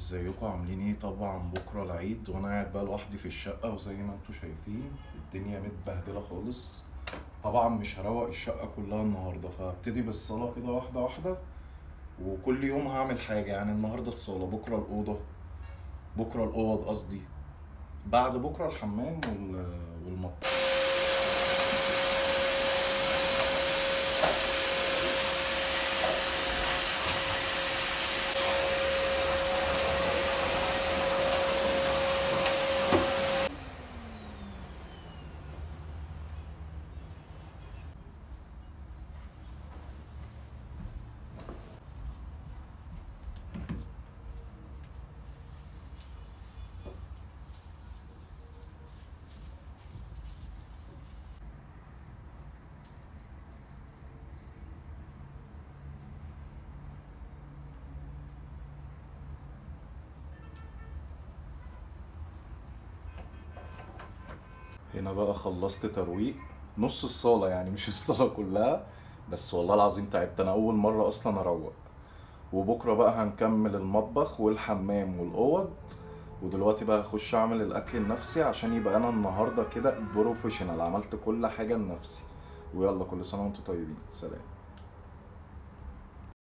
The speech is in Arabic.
ازيكم عاملين ايه؟ طبعا بكره العيد وانا قاعد بقى لوحدي في الشقه، وزي ما انتم شايفين الدنيا متبهدله خالص. طبعا مش هروق الشقه كلها النهارده، فهبتدي بالصلاه كده واحده واحده. وكل يوم هعمل حاجه، يعني النهارده الصلاه، بكره الاوضه، بكره الاوض قصدي، بعد بكره الحمام والمطبخ. هنا بقى خلصت ترويق نص الصاله، يعني مش الصاله كلها. بس والله العظيم تعبت، انا اول مره اصلا اروق. وبكره بقى هنكمل المطبخ والحمام والاوض. ودلوقتي بقى هخش اعمل الاكل لنفسي، عشان يبقى انا النهارده كده بروفيشنال، عملت كل حاجه لنفسي. ويلا، كل سنه وانتم طيبين، سلام.